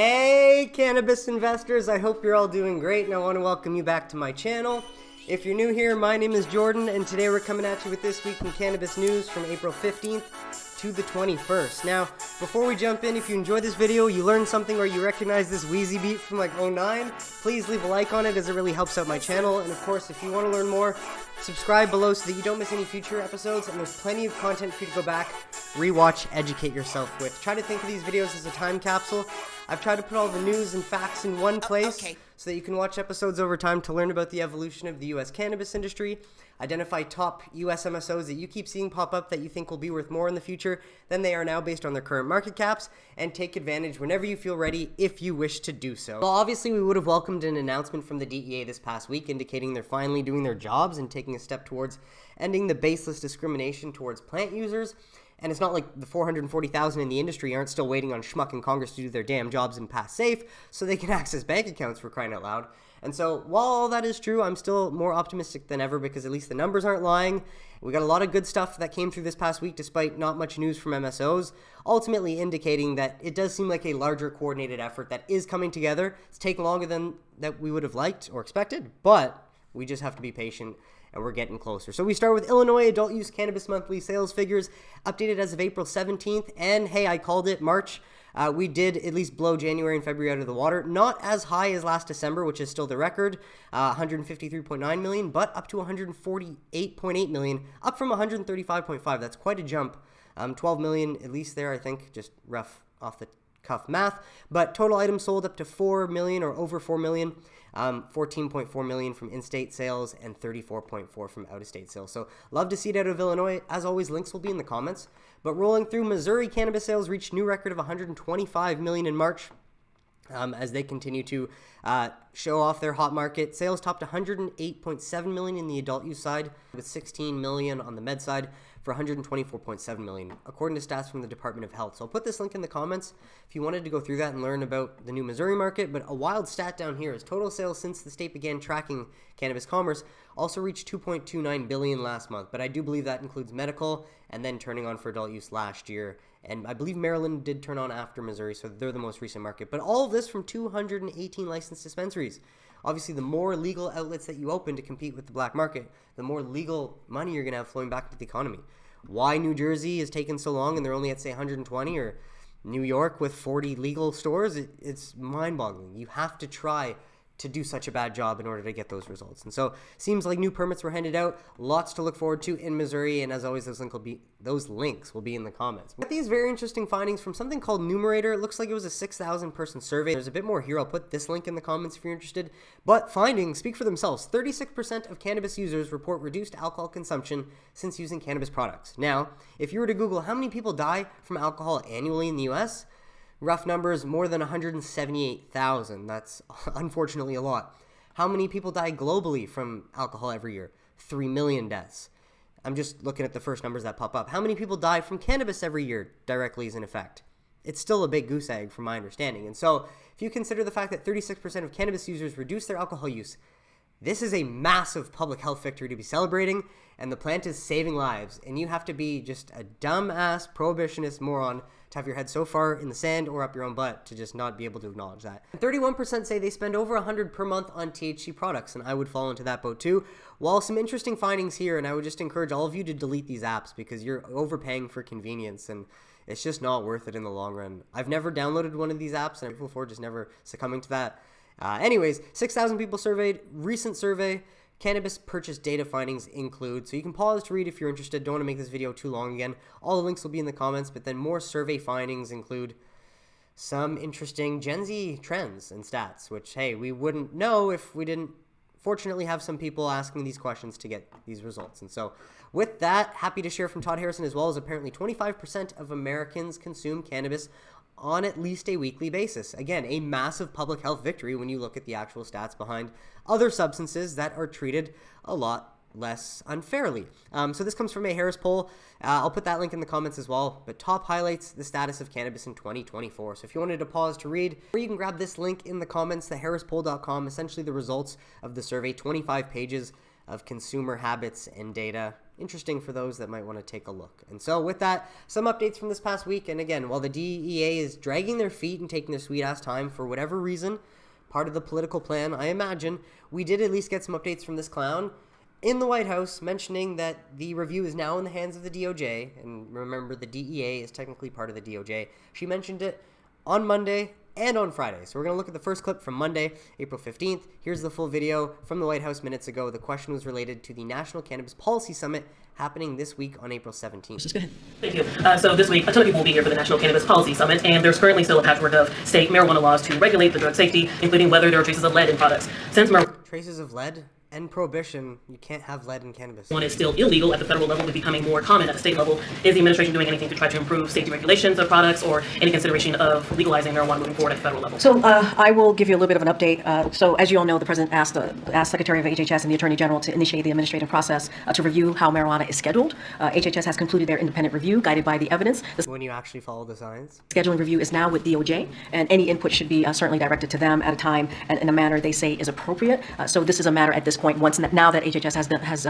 Hey cannabis investors, I hope you're all doing great and I want to welcome you back to my channel. If you're new here, my name is Jordan and today we're coming at you with this week in cannabis news from April 15th to the 21st. Now, before we jump in, if you enjoyed this video, you learned something or you recognize this Wheezy beat from like '09, please leave a like on it as it really helps out my channel. And of course, if you want to learn more, subscribe below so that you don't miss any future episodes, and there's plenty of content for you to go back, rewatch, educate yourself with. Try to think of these videos as a time capsule. I've tried to put all the news and facts in one place so that you can watch episodes over time to learn about the evolution of the U.S. cannabis industry, identify top U.S. MSOs that you keep seeing pop up that you think will be worth more in the future than they are now based on their current market caps, and take advantage whenever you feel ready if you wish to do so. Well, obviously, we would have welcomed an announcement from the DEA this past week indicating they're finally doing their jobs and taking a step towards ending the baseless discrimination towards plant users. And it's not like the 440,000 in the industry aren't still waiting on Shmuck and Congress to do their damn jobs and pass safe so they can access bank accounts, for crying out loud. And so while all that is true, I'm still more optimistic than ever because at least the numbers aren't lying. We got a lot of good stuff that came through this past week despite not much news from MSOs, ultimately indicating that it does seem like a larger coordinated effort that is coming together. It's taken longer than that we would have liked or expected, but we just have to be patient. And we're getting closer. So we start with Illinois adult use cannabis monthly sales figures updated as of April 17th. And hey, I called it March. We did at least blow January and February out of the water. Not as high as last December, which is still the record, 153.9 million, but up to 148.8 million, up from 135.5. That's quite a jump. 12 million at least there, I think, just rough off the cuff math. But total items sold up to 4 million or over 4 million. 14.4 million from in-state sales and 34.4 from out-of-state sales. So love to see it out of Illinois. As always, links will be in the comments. But rolling through, Missouri cannabis sales reached new record of 125 million in March. As they continue to show off their hot market. Sales topped 108.7 million in the adult use side, with 16 million on the med side for 124.7 million, according to stats from the Department of Health. So I'll put this link in the comments if you wanted to go through that and learn about the new Missouri market. But a wild stat down here is total sales since the state began tracking cannabis commerce also reached 2.29 billion last month. But I do believe that includes medical and then turning on for adult use last year. And I believe Maryland did turn on after Missouri, so they're the most recent market. But all of this from 218 licensed dispensaries. Obviously, the more legal outlets that you open to compete with the black market, the more legal money you're going to have flowing back into the economy. Why New Jersey has taken so long and they're only at, say, 120, or New York with 40 legal stores, it's mind-boggling. You have to try to do such a bad job in order to get those results. And so seems like new permits were handed out, lots to look forward to in Missouri, and as always, those links will be in the comments. But these very interesting findings from something called Numerator. It looks like it was a 6,000 person survey. There's a bit more here. I'll put this link in the comments if you're interested. But findings speak for themselves. 36% of cannabis users report reduced alcohol consumption since using cannabis products. Now, if you were to Google how many people die from alcohol annually in the US, rough numbers, more than 178,000. That's unfortunately a lot. How many people die globally from alcohol every year? 3 million deaths. I'm just looking at the first numbers that pop up. How many people die from cannabis every year directly as an effect? It's still a big goose egg from my understanding. And so if you consider the fact that 36% of cannabis users reduce their alcohol use, this is a massive public health victory to be celebrating, and the plant is saving lives. And you have to be just a dumb-ass prohibitionist moron to have your head so far in the sand or up your own butt to just not be able to acknowledge that. 31% say they spend over $100 per month on THC products, and I would fall into that boat too. While some interesting findings here, and I would just encourage all of you to delete these apps because you're overpaying for convenience, and it's just not worth it in the long run. I've never downloaded one of these apps, and I'm grateful for just never succumbing to that. Anyways, 6,000 people surveyed, recent survey. Cannabis purchase data findings include, so you can pause to read if you're interested. Don't want to make this video too long again. All the links will be in the comments, but then more survey findings include some interesting Gen Z trends and stats, which, hey, we wouldn't know if we didn't fortunately have some people asking these questions to get these results. And so with that, happy to share from Todd Harrison as well as apparently 25% of Americans consume cannabis on at least a weekly basis. Again, a massive public health victory when you look at the actual stats behind other substances that are treated a lot less unfairly. So this comes from a Harris poll. I'll put that link in the comments as well. But top highlights the status of cannabis in 2024. So if you wanted to pause to read, or you can grab this link in the comments, theharrispoll.com, essentially the results of the survey, 25 pages of consumer habits and data interesting for those that might want to take a look. And so with that, some updates from this past week. And again, while the DEA is dragging their feet and taking their sweet ass time for whatever reason, part of the political plan, I imagine, we did at least get some updates from this clown in the White House mentioning that the review is now in the hands of the DOJ. And remember, the DEA is technically part of the DOJ. She mentioned it on Monday and on Friday. So we're going to look at the first clip from Monday, April 15th. Here's the full video from the White House minutes ago. The question was related to the National Cannabis Policy Summit happening this week on April 17th. Just go ahead. Thank you. So this week, a ton of people will be here for the National Cannabis Policy Summit, and there's currently still a patchwork of state marijuana laws to regulate the drug safety, including whether there are traces of lead in products. Since traces of lead? And prohibition, you can't have lead in cannabis. One is still illegal at the federal level, but becoming more common at the state level. Is the administration doing anything to try to improve safety regulations of products or any consideration of legalizing marijuana moving forward at the federal level? So I will give you a little bit of an update. So as you all know, the President asked Secretary of HHS and the Attorney General to initiate the administrative process to review how marijuana is scheduled. HHS has concluded their independent review guided by the evidence. When you actually follow the science? Scheduling review is now with DOJ, and any input should be certainly directed to them at a time and in a manner they say is appropriate. So this is a matter at this point, now that HHS has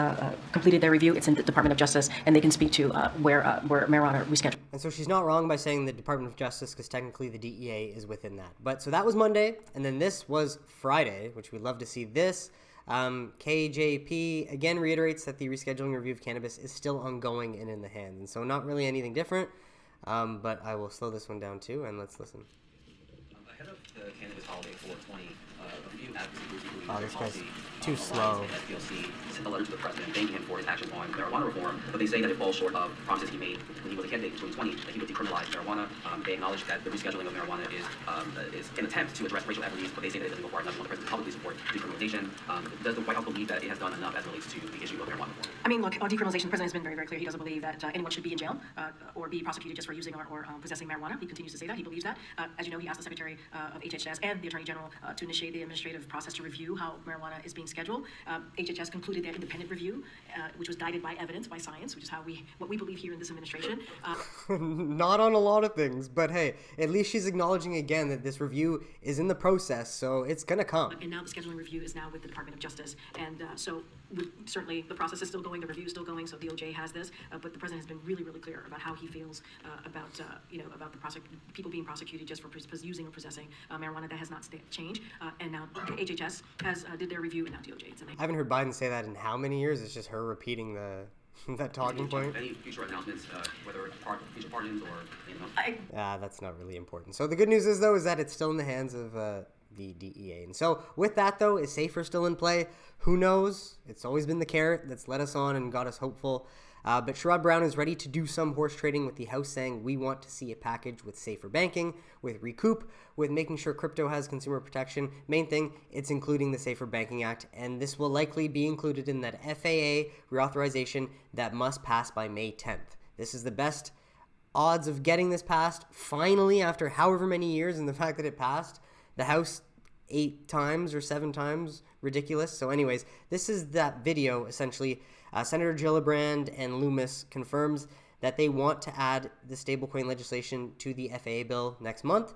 completed their review, it's in the Department of Justice, and they can speak to where marijuana rescheduled. And so she's not wrong by saying the Department of Justice, because technically the DEA is within that. But so that was Monday, and then this was Friday, which we'd love to see this. KJP again reiterates that the rescheduling review of cannabis is still ongoing and in the hands. And so not really anything different, but I will slow this one down too, and let's listen. Ahead of the cannabis holiday 420, a few advocacy groups, including Oh, this guy's too slow. And SPLC, sent a letter to the president thanking him for his actions on marijuana reform, but they say that it falls short of promises he made when he was a candidate in 2020 that he would decriminalize marijuana. They acknowledge that the rescheduling of marijuana is an attempt to address racial equities, but they say that it doesn't go far enough. The president publicly support decriminalization. Does the White House believe that it has done enough as it relates to the issue of marijuana reform? I mean, look, on decriminalization, the president has been very, very clear. He doesn't believe that anyone should be in jail or be prosecuted just for using or possessing marijuana. He continues to say that. He believes that. As you know, he asked the Secretary of HHS and the Attorney General to initiate the administrative process to review how marijuana is being scheduled. HHS concluded their independent review, which was guided by evidence, by science, which is what we believe here in this administration. Not on a lot of things, but hey, at least she's acknowledging again that this review is in the process, so it's gonna come. And now the scheduling review is now with the Department of Justice, and so certainly the process is still going, the review is still going, so DOJ has this, but the president has been really, really clear about how he feels about the people being prosecuted just for using or possessing marijuana. That has not changed, and now HHS has did their review, and now DOJ. I haven't heard Biden say that in how many years? It's just her repeating that talking point. Any future announcements, whether future pardons or that's not really important. So the good news is, though, is that it's still in the hands of the DEA. And so with that, though, is SAFER still in play? Who knows? It's always been the carrot that's led us on and got us hopeful. But Sherrod Brown is ready to do some horse trading with the House, saying we want to see a package with safer banking, with recoup, with making sure crypto has consumer protection. Main thing, it's including the Safer Banking Act, and this will likely be included in that FAA reauthorization that must pass by May 10th. This is the best odds of getting this passed, finally, after however many years, and the fact that it passed. The House 8 times or 7 times, ridiculous. So anyways, this is that video, essentially. Senator Gillibrand and Lummis confirms that they want to add the stablecoin legislation to the FAA bill next month.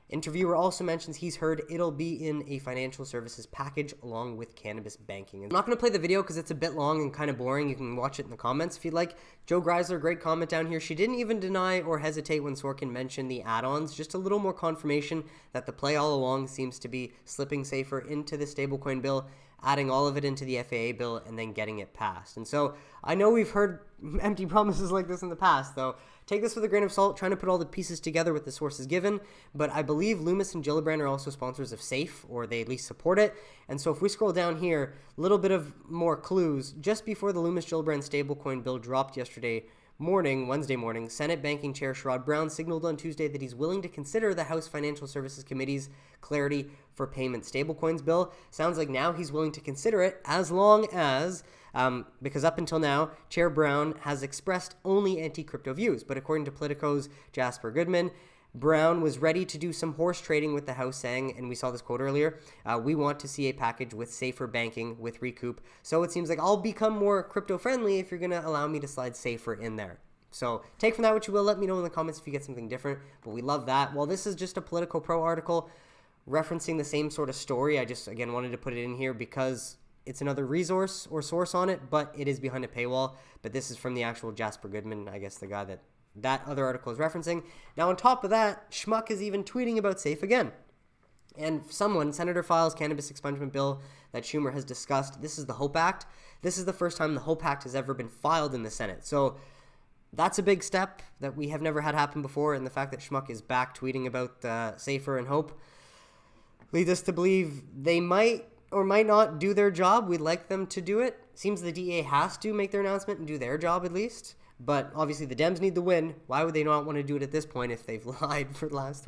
Interviewer also mentions he's heard it'll be in a financial services package along with cannabis banking. I'm not going to play the video because it's a bit long and kind of boring. You can watch it in the comments if you'd like. Joe Greisler, great comment down here. She didn't even deny or hesitate when Sorkin mentioned the add-ons. Just a little more confirmation that the play all along seems to be slipping safer into the stablecoin bill, adding all of it into the FAA bill, and then getting it passed. And so I know we've heard empty promises like this in the past, though. Take this with a grain of salt, trying to put all the pieces together with the sources given, but I believe Lummis and Gillibrand are also sponsors of SAFE, or they at least support it. And so if we scroll down here, a little bit of more clues. Just before the Lummis-Gillibrand stablecoin bill dropped yesterday morning, Wednesday morning, Senate Banking Chair Sherrod Brown signaled on Tuesday that he's willing to consider the House Financial Services Committee's Clarity for Payment Stablecoins bill. Sounds like now he's willing to consider it as long as, because up until now, Chair Brown has expressed only anti-crypto views. But according to Politico's Jasper Goodman, Brown was ready to do some horse trading with the House, saying, and we saw this quote earlier, we want to see a package with safer banking, with recoup. So it seems like I'll become more crypto-friendly if you're going to allow me to slide safer in there. So take from that what you will. Let me know in the comments if you get something different. But we love that. Well, this is just a Politico Pro article referencing the same sort of story. I just, again, wanted to put it in here because it's another resource or source on it, but it is behind a paywall. But this is from the actual Jasper Goodman, I guess the guy that other article is referencing. Now, on top of that, Shmuck is even tweeting about SAFE again. And Senator files cannabis expungement bill that Schumer has discussed. This is the HOPE Act. This is the first time the HOPE Act has ever been filed in the Senate. So that's a big step that we have never had happen before. And the fact that Shmuck is back tweeting about SAFER and HOPE leads us to believe they might or might not do their job. We'd like them to do it. Seems the DEA has to make their announcement and do their job at least. But obviously the Dems need the win. Why would they not want to do it at this point if they've lied for the last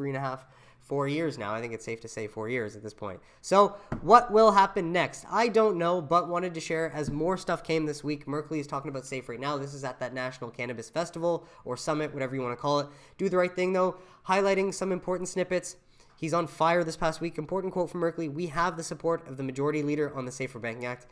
4 years now? I think it's safe to say 4 years at this point. So what will happen next? I don't know, but wanted to share as more stuff came this week. Merkley is talking about SAFE right now. This is at that National Cannabis Festival or Summit, whatever you want to call it. Do the right thing, though, highlighting some important snippets. He's on fire this past week. Important quote from Merkley: "We have the support of the majority leader on the Safer Banking Act."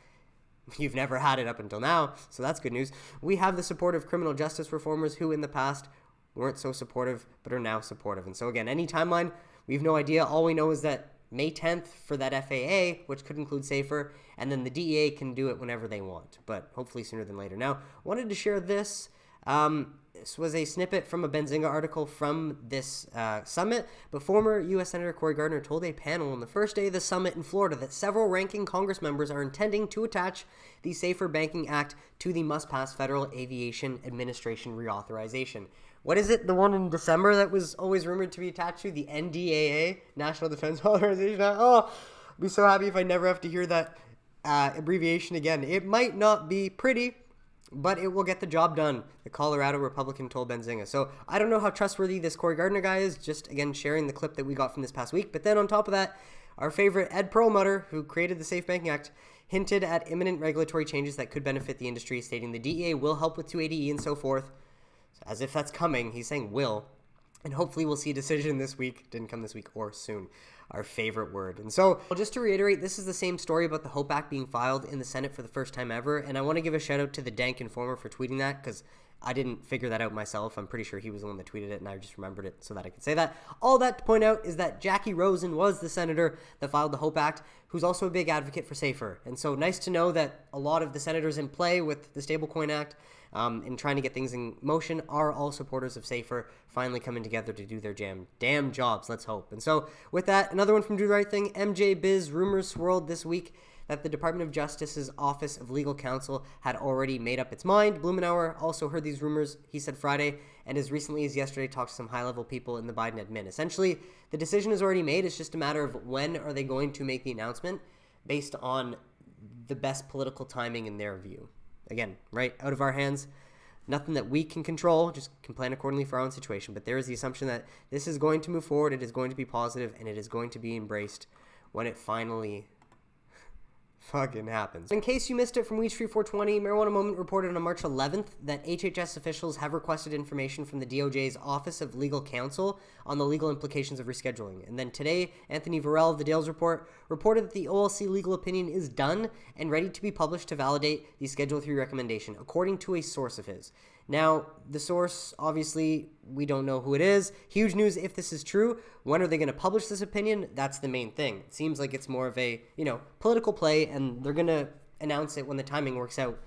You've never had it up until now, so that's good news. "We have the support of criminal justice reformers who in the past weren't so supportive but are now supportive." And so again, any timeline, we have no idea. All we know is that May 10th for that FAA, which could include SAFER, and then the DEA can do it whenever they want, but hopefully sooner than later. Now, wanted to share this. This was a snippet from a Benzinga article from this summit, but former U.S. Senator Cory Gardner told a panel on the first day of the summit in Florida that several ranking Congress members are intending to attach the Safer Banking Act to the must-pass Federal Aviation Administration reauthorization. What is it? The one in December that was always rumored to be attached to? The NDAA, National Defense Authorization Act? Oh, I'd be so happy if I never have to hear that abbreviation again. It might not be pretty, but it will get the job done, the Colorado Republican told Benzinga. So I don't know how trustworthy this Cory Gardner guy is, just, again, sharing the clip that we got from this past week. But then on top of that, our favorite Ed Perlmutter, who created the Safe Banking Act, hinted at imminent regulatory changes that could benefit the industry, stating the DEA will help with 280E and so forth. As if that's coming. He's saying will. And hopefully we'll see a decision this week. Didn't come this week or soon. Our favorite word. And so, just to reiterate, this is the same story about the HOPE Act being filed in the Senate for the first time ever. And I want to give a shout out to the Dank Informer for tweeting that, because I didn't figure that out myself. I'm pretty sure he was the one that tweeted it, and I just remembered it so that I could say that. All that to point out is that Jacky Rosen was the senator that filed the HOPE Act, who's also a big advocate for SAFER. And so nice to know that a lot of the senators in play with the Stablecoin Act and trying to get things in motion are all supporters of SAFER, finally coming together to do their damn jobs, let's hope. And so with that, another one from Do the Right Thing, MJ Biz. Rumors swirled this week that the Department of Justice's Office of Legal Counsel had already made up its mind. Blumenauer also heard these rumors, he said Friday, and as recently as yesterday talked to some high-level people in the Biden admin. Essentially, the decision is already made. It's just a matter of when are they going to make the announcement based on the best political timing in their view. Again, right out of our hands. Nothing that we can control, just can plan accordingly for our own situation. But there is the assumption that this is going to move forward, it is going to be positive, and it is going to be embraced when it finally fucking happens. In case you missed it from Weed Street 420, Marijuana Moment reported on March 11th that HHS officials have requested information from the DOJ's Office of Legal Counsel on the legal implications of rescheduling. And then today, Anthony Varrell of the Dales Report reported that the OLC legal opinion is done and ready to be published to validate the Schedule 3 recommendation, according to a source of his. Now, the source, obviously, we don't know who it is. Huge news if this is true. When are they going to publish this opinion? That's the main thing. It seems like it's more of a, political play, and they're going to announce it when the timing works out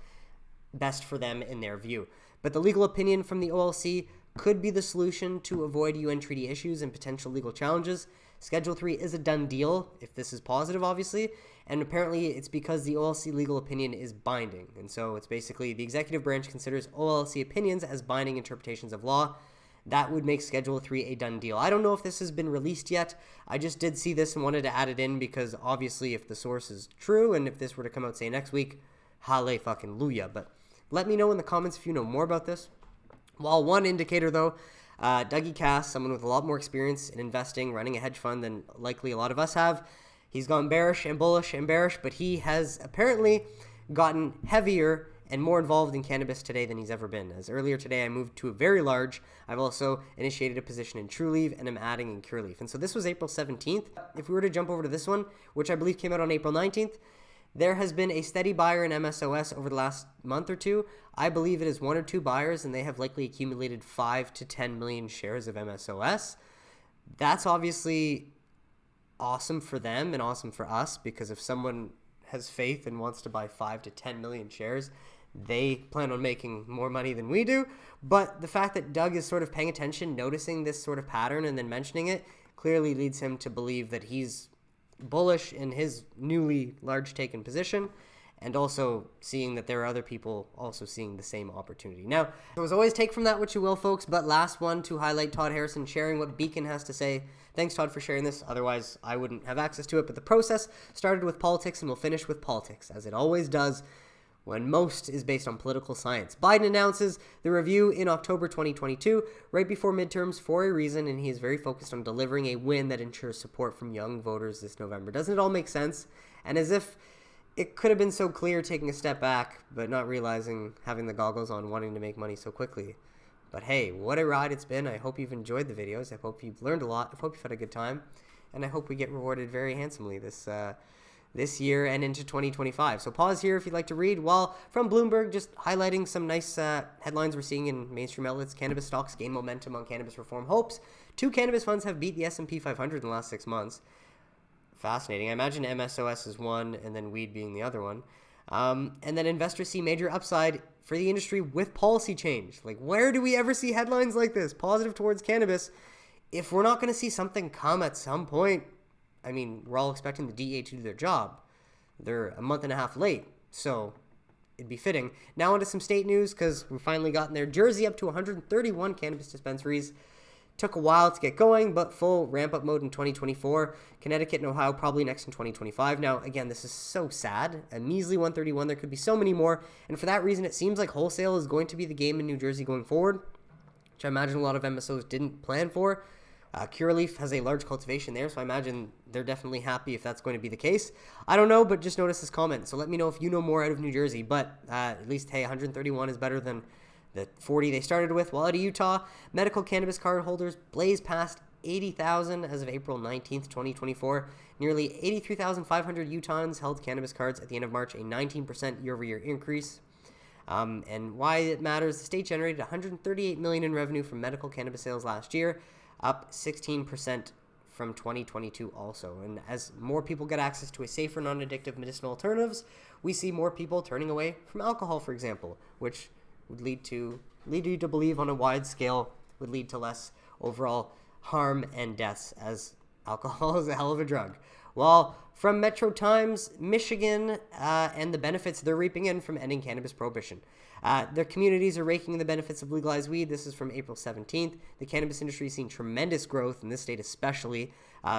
best for them in their view. But the legal opinion from the OLC could be the solution to avoid UN treaty issues and potential legal challenges. Schedule 3 is a done deal, if this is positive, obviously, and apparently it's because the OLC legal opinion is binding. And so it's basically the executive branch considers OLC opinions as binding interpretations of law. That would make Schedule 3 a done deal. I don't know if this has been released yet. I just did see this and wanted to add it in because obviously if the source is true and if this were to come out, say, next week, hallelujah. But let me know in the comments if you know more about this. While one indicator, though, Dougie Kass, someone with a lot more experience in investing, running a hedge fund than likely a lot of us have, he's gone bearish and bullish and bearish, but he has apparently gotten heavier and more involved in cannabis today than he's ever been. As earlier today, I moved to a very large. I've also initiated a position in TrueLeaf, and I'm adding in CureLeaf. And so this was April 17th. If we were to jump over to this one, which I believe came out on April 19th, there has been a steady buyer in MSOS over the last month or two. I believe it is one or two buyers, and they have likely accumulated 5 to 10 million shares of MSOS. That's obviously awesome for them and awesome for us, because if someone has faith and wants to buy 5 to 10 million shares. They plan on making more money than we do. But the fact that Doug is sort of paying attention, noticing this sort of pattern and then mentioning it, clearly leads him to believe that he's bullish in his newly large taken position, and also seeing that there are other people also seeing the same opportunity. Now, as always, take from that what you will, folks, but last one to highlight Todd Harrison sharing what Beacon has to say. Thanks, Todd, for sharing this. Otherwise, I wouldn't have access to it. But the process started with politics and will finish with politics, as it always does when most is based on political science. Biden announces the review in October 2022, right before midterms, for a reason, and he is very focused on delivering a win that ensures support from young voters this November. Doesn't it all make sense? And as if it could have been so clear taking a step back, but not realizing, having the goggles on, wanting to make money so quickly. But hey, what a ride it's been. I hope you've enjoyed the videos. I hope you've learned a lot. I hope you've had a good time. And I hope we get rewarded very handsomely this year and into 2025. So pause here if you'd like to read. While from Bloomberg, just highlighting some nice headlines we're seeing in mainstream outlets. Cannabis stocks gain momentum on cannabis reform hopes. 2 cannabis funds have beat the S&P 500 in the last 6 months. Fascinating. I imagine MSOS is one, and then weed being the other one. And then investors see major upside for the industry with policy change. Like, where do we ever see headlines like this, positive towards cannabis, if we're not going to see something come at some point? I mean, we're all expecting the DEA to do their job. They're a month and a half late, so it'd be fitting. Now onto some state news, because we've finally gotten there. Jersey up to 131 cannabis dispensaries. Took a while to get going, but full ramp-up mode in 2024. Connecticut and Ohio probably next in 2025. Now, again, this is so sad. A measly 131. There could be so many more. And for that reason, it seems like wholesale is going to be the game in New Jersey going forward, which I imagine a lot of MSOs didn't plan for. Curaleaf has a large cultivation there, so I imagine they're definitely happy if that's going to be the case. I don't know, but just notice this comment. So let me know if you know more out of New Jersey. But at least, hey, 131 is better than the 40 they started with. While out of Utah, medical cannabis card holders blaze past 80,000 as of April 19th, 2024. Nearly 83,500 Utahns held cannabis cards at the end of March, a 19% year-over-year increase. And why it matters, the state generated $138 million in revenue from medical cannabis sales last year, up 16% from 2022 also. And as more people get access to a safer, non-addictive medicinal alternatives, we see more people turning away from alcohol, for example, which would lead you to believe on a wide scale would lead to less overall harm and deaths, as alcohol is a hell of a drug. While from Metro Times, Michigan, and the benefits they're reaping in from ending cannabis prohibition. Their communities are raking in the benefits of legalized weed. This is from April 17th. The cannabis industry has seen tremendous growth in this state, especially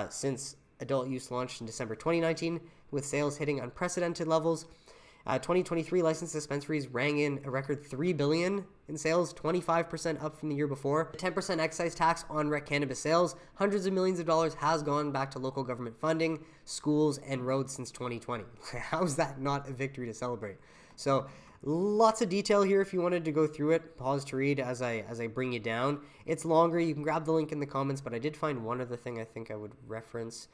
since adult use launched in December 2019, with sales hitting unprecedented levels. 2023 licensed dispensaries rang in a record $3 billion in sales, 25% up from the year before. The 10% excise tax on rec cannabis sales, hundreds of millions of dollars has gone back to local government funding, schools, and roads since 2020. How is that not a victory to celebrate? So lots of detail here if you wanted to go through it. Pause to read as I bring you down. It's longer. You can grab the link in the comments, but I did find one other thing I think I would reference.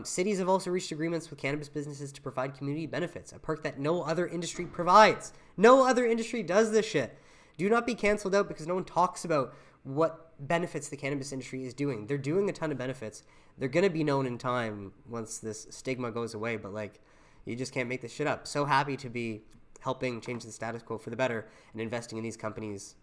Cities have also reached agreements with cannabis businesses to provide community benefits, a perk that no other industry provides. No other industry does this shit. Do not be canceled out because no one talks about what benefits the cannabis industry is doing. They're doing a ton of benefits. They're going to be known in time once this stigma goes away, but you just can't make this shit up. So happy to be helping change the status quo for the better and investing in these companies.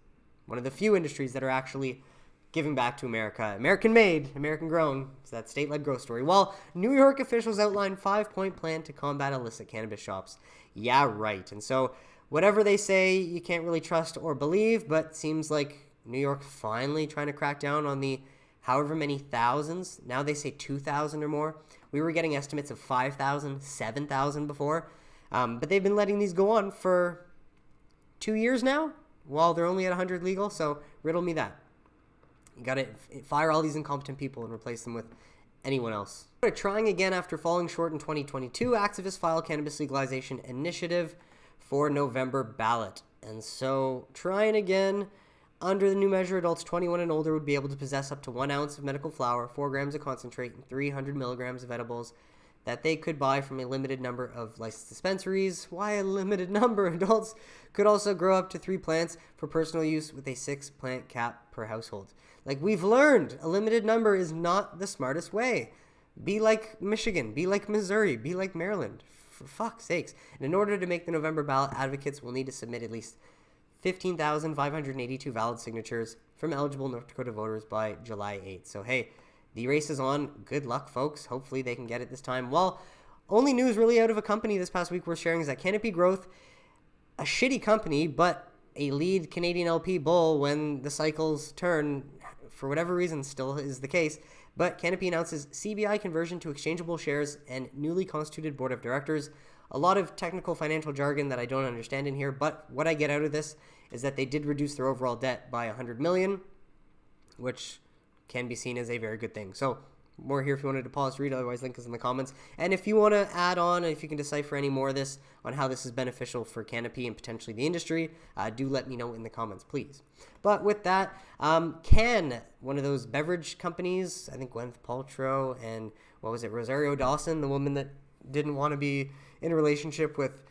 One of the few industries that are actually giving back to America. American-made, American-grown. It's that state-led growth story. While New York officials outlined 5-point plan to combat illicit cannabis shops. Yeah, right. And so whatever they say, you can't really trust or believe, but seems like New York finally trying to crack down on the however many thousands. Now they say 2,000 or more. We were getting estimates of 5,000, 7,000 before. But they've been letting these go on for 2 years now, while they're only at 100 legal. So riddle me that. You got to fire all these incompetent people and replace them with anyone else. Trying again after falling short in 2022, activists file cannabis legalization initiative for November ballot. And so trying again, under the new measure, adults 21 and older would be able to possess up to 1 ounce of medical flower, 4 grams of concentrate, and 300 milligrams of edibles that they could buy from a limited number of licensed dispensaries. Why a limited number? Adults could also grow up to 3 plants for personal use with a 6-plant cap per household. Like we've learned, a limited number is not the smartest way. Be like Michigan, be like Missouri, be like Maryland. for fuck's sakes. And in order to make the November ballot, advocates will need to submit at least 15,582 valid signatures from eligible North Dakota voters by July 8th. So, hey, the race is on. Good luck, folks. Hopefully they can get it this time. Well, only news really out of a company this past week worth sharing is that Canopy Growth, a shitty company, but a lead Canadian LP bull when the cycles turn, for whatever reason, still is the case. But Canopy announces CBI conversion to exchangeable shares and newly constituted board of directors. A lot of technical financial jargon that I don't understand in here, but what I get out of this is that they did reduce their overall debt by $100 million, which can be seen as a very good thing. So more here if you wanted to pause to read, otherwise link is in the comments. And if you want to add on, if you can decipher any more of this on how this is beneficial for Canopy and potentially the industry, do let me know in the comments, please. But with that, CANN, one of those beverage companies, I think Gwyneth Paltrow and, Rosario Dawson, the woman that didn't want to be in a relationship with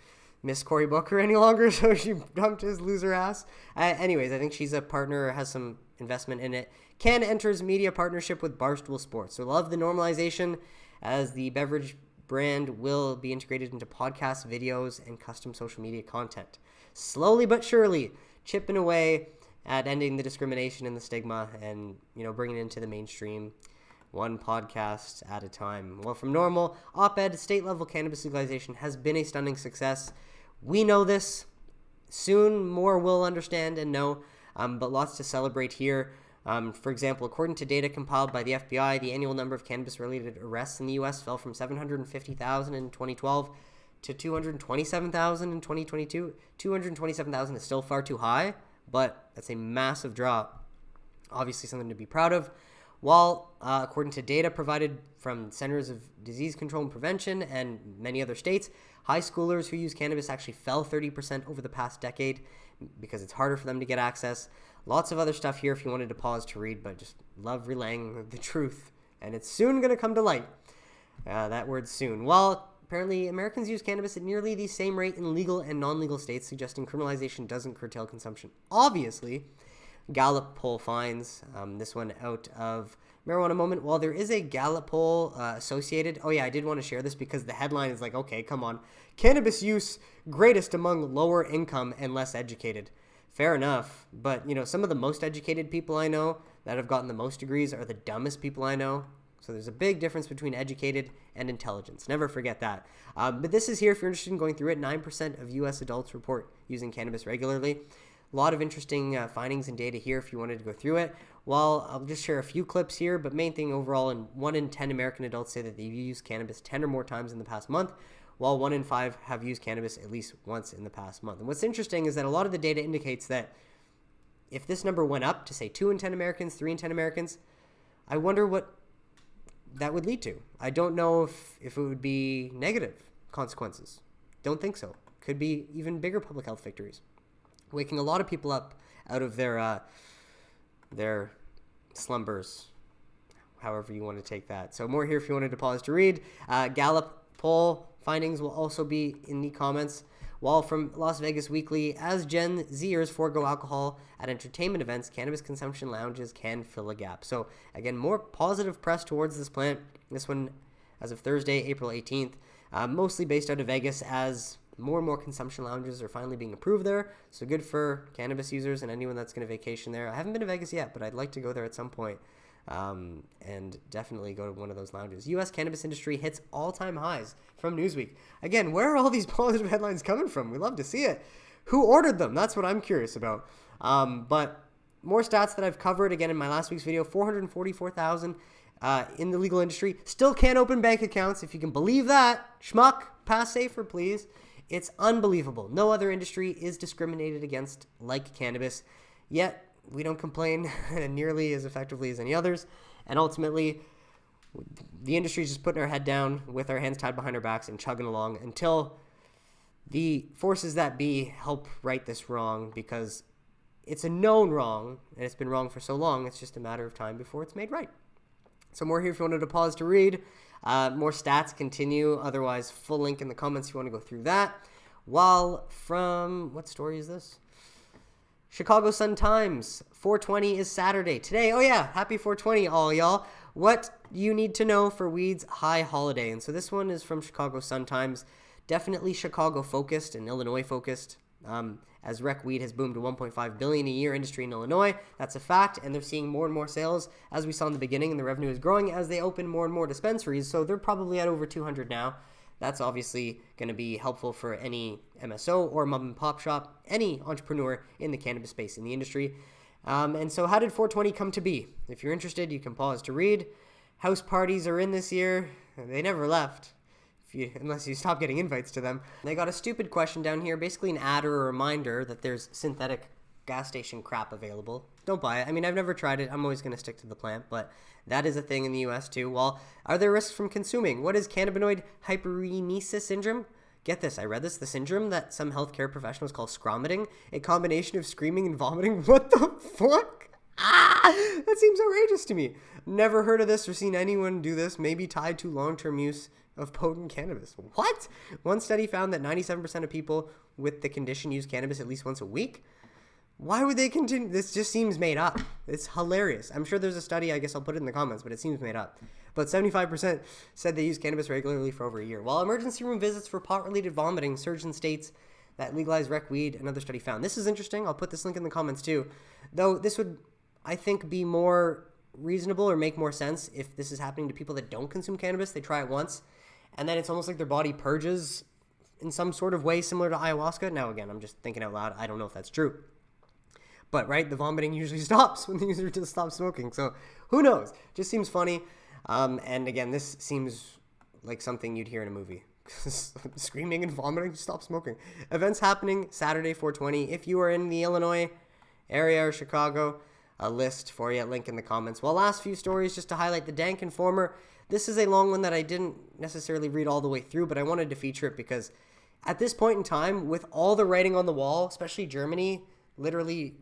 Miss Cory Booker any longer, so she dumped his loser ass. Anyways, I think she's a partner or has some investment in it. CANN enters media partnership with Barstool Sports. So love the normalization, as the beverage brand will be integrated into podcasts, videos, and custom social media content. Slowly but surely, chipping away at ending the discrimination and the stigma and, bringing it into the mainstream, one podcast at a time. Well, from NORML, op-ed, state-level cannabis legalization has been a stunning success. We know this. Soon, more will understand and know, but lots to celebrate here. For example, according to data compiled by the FBI, the annual number of cannabis-related arrests in the U.S. fell from 750,000 in 2012 to 227,000 in 2022. 227,000 is still far too high, but that's a massive drop. Obviously something to be proud of. While, according to data provided from Centers of Disease Control and Prevention and many other states, high schoolers who use cannabis actually fell 30% over the past decade because it's harder for them to get access. Lots of other stuff here if you wanted to pause to read, but just love relaying the truth. And it's soon going to come to light. That word soon. Well, apparently Americans use cannabis at nearly the same rate in legal and non-legal states, suggesting criminalization doesn't curtail consumption. Obviously, Gallop poll finds, this one out of Marijuana Moment. While there is a Gallop poll associated, I did want to share this because the headline is like, okay, come on. Cannabis use greatest among lower income and less educated. Fair enough, but some of the most educated people I know that have gotten the most degrees are the dumbest people I know. So there's a big difference between educated and intelligence. Never forget that. But this is here if you're interested in going through it. 9% of U.S. adults report using cannabis regularly. A lot of interesting findings and data here if you wanted to go through it. Well, I'll just share a few clips here, but main thing overall, 1 in 10 American adults say that they've used cannabis 10 or more times in the past month, while 1 in 5 have used cannabis at least once in the past month. And what's interesting is that a lot of the data indicates that if this number went up to, say, 2 in 10 Americans, 3 in 10 Americans, I wonder what that would lead to. I don't know if it would be negative consequences. Don't think so. Could be even bigger public health victories. Waking a lot of people up out of their slumbers, however you want to take that. So more here if you wanted to pause to read. Gallop poll findings will also be in the comments. While from Las Vegas Weekly, as Gen Zers forego alcohol at entertainment events, cannabis consumption lounges can fill a gap. So again, more positive press towards this plant. This one as of Thursday, April 18th, mostly based out of Vegas, as more and more consumption lounges are finally being approved there. So good for cannabis users and anyone that's going to vacation there. I haven't been to Vegas yet, but I'd like to go there at some point. And definitely go to one of those lounges. U.S. cannabis industry hits all-time highs from Newsweek. Again, where are all these positive headlines coming from? We love to see it. Who ordered them? That's what I'm curious about. But more stats that I've covered, again, in my last week's video, 444,000 in the legal industry. Still can't open bank accounts, if you can believe that. Shmuck, pass safer, please. It's unbelievable. No other industry is discriminated against like cannabis, yet we don't complain nearly as effectively as any others. And ultimately, the industry is just putting our head down with our hands tied behind our backs and chugging along until the forces that be help right this wrong, because it's a known wrong, and it's been wrong for so long, it's just a matter of time before it's made right. So more here if you wanted to pause to read. More stats continue. Otherwise, full link in the comments if you want to go through that. While from, what story is this? Chicago Sun-Times, 420 is Saturday. Today, oh yeah, happy 420 all y'all. What you need to know for weed's high holiday. And so this one is from Chicago Sun-Times. definitely Chicago focused and Illinois focused. As rec weed has boomed to $1.5 billion a year industry in Illinois. That's a fact, and they're seeing more and more sales, as we saw in the beginning, and the revenue is growing as they open more and more dispensaries, so they're probably at over 200 now. That's obviously going to be helpful for any MSO or mom and pop shop, any entrepreneur in the cannabis space in the industry. And so how did 420 come to be? If you're interested, you can pause to read. House parties are in this year. They never left. Unless you stop getting invites to them. They got a stupid question down here, basically an ad or a reminder that there's synthetic gas station crap available. Don't buy it. I mean, I've never tried it. I'm always going to stick to the plant, but that is a thing in the US too. Well, are there risks from consuming? What is cannabinoid hyperemesis syndrome? Get this, I read this, the syndrome that some healthcare professionals call scromiting, a combination of screaming and vomiting. What the fuck? That seems outrageous to me. Never heard of this or seen anyone do this, maybe tied to long-term use of potent cannabis. What? One study found that 97% of people with the condition use cannabis at least once a week. Why would they continue? This just seems made up. It's hilarious. I'm sure there's a study, I guess I'll put it in the comments, but it seems made up. But 75% said they use cannabis regularly for over a year. While emergency room visits for pot-related vomiting surged in states that legalized rec weed, another study found. This is interesting. I'll put this link in the comments too. Though this would, I think, be more reasonable or make more sense if this is happening to people that don't consume cannabis. They try it once, and then it's almost like their body purges in some sort of way similar to ayahuasca. Now, again, I'm just thinking out loud. I don't know if that's true. But, right, the vomiting usually stops when the user just stops smoking. So, who knows? Just seems funny. And, again, this seems like something you'd hear in a movie. Screaming and vomiting, stop smoking. Events happening Saturday, 420. If you are in the Illinois area or Chicago, a list for you, link in the comments. Well, last few stories just to highlight the Dank Informer. This is a long one that I didn't necessarily read all the way through, but I wanted to feature it because at this point in time, with all the writing on the wall, especially Germany literally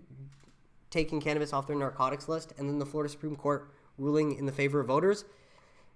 taking cannabis off their narcotics list, and then the Florida Supreme Court ruling in the favor of voters,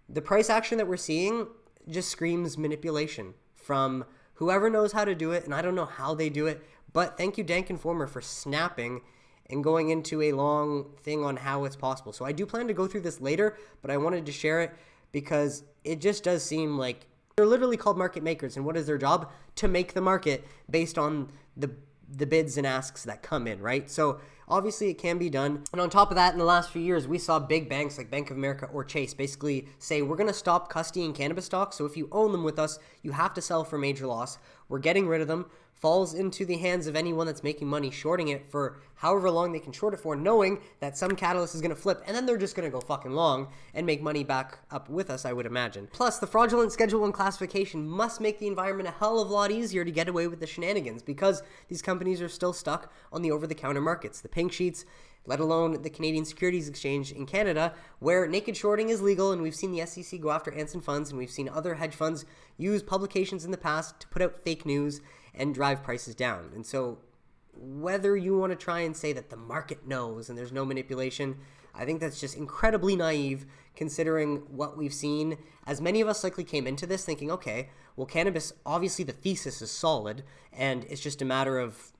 the price action that we're seeing just screams manipulation from whoever knows how to do it, and I don't know how they do it, but thank you, Dank Informer, for snapping and going into a long thing on how it's possible. So I do plan to go through this later, but I wanted to share it because it just does seem like they're literally called market makers, and what is their job? To make the market based on the bids and asks that come in, right? So obviously it can be done. And on top of that, in the last few years, we saw big banks like Bank of America or Chase basically say, we're going to stop custodying cannabis stocks. So if you own them with us, you have to sell for major loss. We're getting rid of them. Falls into the hands of anyone that's making money shorting it for however long they can short it for, knowing that some catalyst is going to flip, and then they're just going to go fucking long and make money back up with us, I would imagine. Plus, the fraudulent Schedule 1 classification must make the environment a hell of a lot easier to get away with the shenanigans because these companies are still stuck on the over-the-counter markets, the pink sheets, let alone the Canadian Securities Exchange in Canada, where naked shorting is legal, and we've seen the SEC go after Anson funds, and we've seen other hedge funds use publications in the past to put out fake news and drive prices down. And so whether you want to try and say that the market knows and there's no manipulation, I think that's just incredibly naive considering what we've seen, as many of us likely came into this thinking, okay, well, cannabis, obviously the thesis is solid, and it's just a matter of,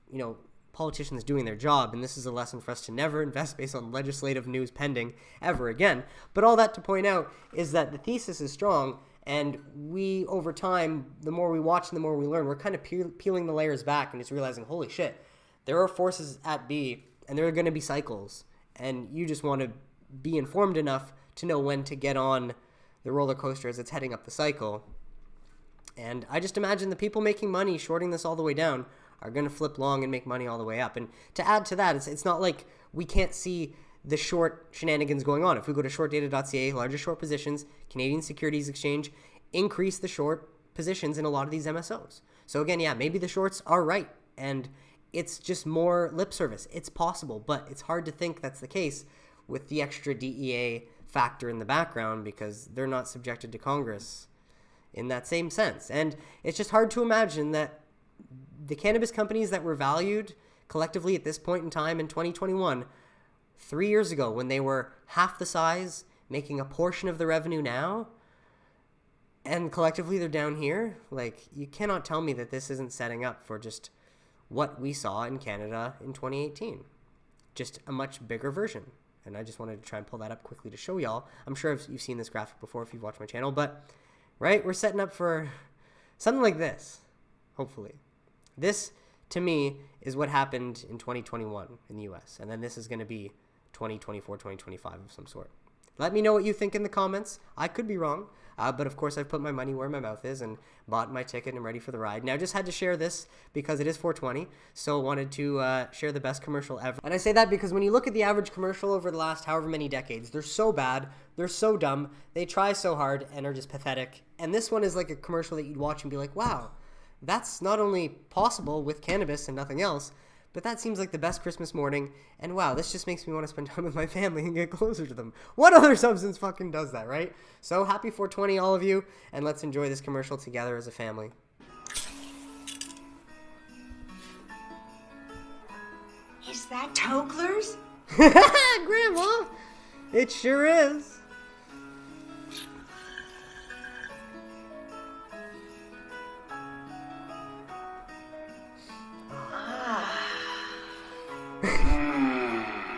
politicians doing their job, and this is a lesson for us to never invest based on legislative news pending ever again. But all that to point out is that the thesis is strong, and we, over time, the more we watch and the more we learn, we're kind of peeling the layers back and just realizing, holy shit, there are forces at B, and there are going to be cycles, and you just want to be informed enough to know when to get on the roller coaster as it's heading up the cycle. And I just imagine the people making money shorting this all the way down are going to flip long and make money all the way up. And to add to that, it's not like we can't see the short shenanigans going on. If we go to Shortdata.ca, largest short positions, Canadian Securities Exchange, increase the short positions in a lot of these MSOs. So again, yeah, maybe the shorts are right, and it's just more lip service. It's possible, but it's hard to think that's the case with the extra DEA factor in the background because they're not subjected to Congress in that same sense. And it's just hard to imagine that the cannabis companies that were valued collectively at this point in time in 2021, 3 years ago when they were half the size, making a portion of the revenue now, and collectively they're down here, like, you cannot tell me that this isn't setting up for just what we saw in Canada in 2018. Just a much bigger version. And I just wanted to try and pull that up quickly to show y'all. I'm sure you've seen this graphic before if you've watched my channel, but, right, we're setting up for Something like this, hopefully. This, to me, is what happened in 2021 in the US. And then this is going to be 2024, 2025 of some sort. Let me know what you think in the comments. I could be wrong, but of course I've put my money where my mouth is and bought my ticket and I'm ready for the ride. Now I just had to share this because it is 420, so wanted to share the best commercial ever. And I say that because when you look at the average commercial over the last however many decades, they're so bad, they're so dumb, they try so hard and are just pathetic. And this one is like a commercial that you'd watch and be like, wow, that's not only possible with cannabis and nothing else, but that seems like the best Christmas morning, and wow, this just makes me want to spend time with my family and get closer to them. What other substance fucking does that, right? So happy 420, all of you, and let's enjoy this commercial together as a family. Is that Tokler's? Grandma, it sure is.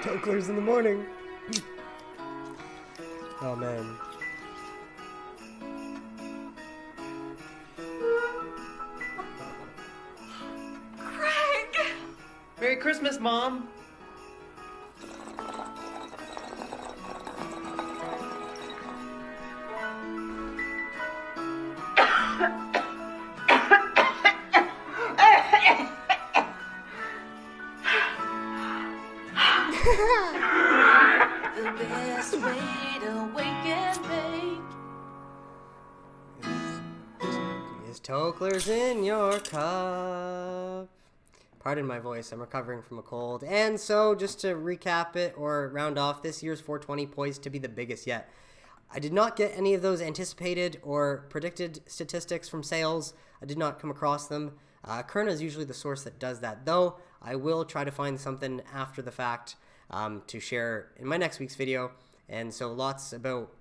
Tokler's in the morning. Oh, man. Craig! Merry Christmas, Mom. The best way to wake and bake Is Tokler's in your cup? Pardon my voice, I'm recovering from a cold. And so, just to recap it or round off, this year's 420 poised to be the biggest yet. I did not get any of those anticipated or predicted statistics from sales. I did not come across them. Kerna is usually the source that does that, though I will try to find something after the fact to share in my next week's video. And so lots about,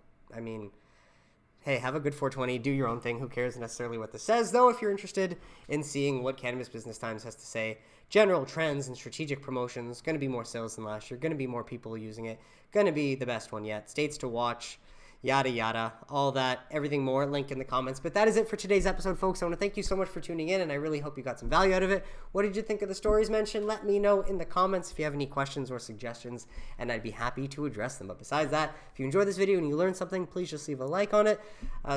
hey, have a good 420, do your own thing. Who cares necessarily what this says, though, if you're interested in seeing what Cannabis Business Times has to say. General trends and strategic promotions, going to be more sales than last year, going to be more people using it, going to be the best one yet, states to watch, yada yada, all that, everything more, link in the comments. But that is it for today's episode, folks. I want to thank you so much for tuning in, and I really hope you got some value out of it. What did you think of the stories mentioned? Let me know in the comments if you have any questions or suggestions, and I'd be happy to address them. But besides that, if you enjoyed this video and you learned something, please just leave a like on it.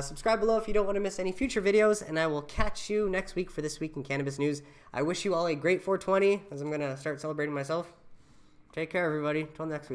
Subscribe below if you don't want to miss any future videos, and I will catch you next week for This Week in Cannabis News. I wish you all a great 420, as I'm going to start celebrating myself. Take care, everybody. Till next week.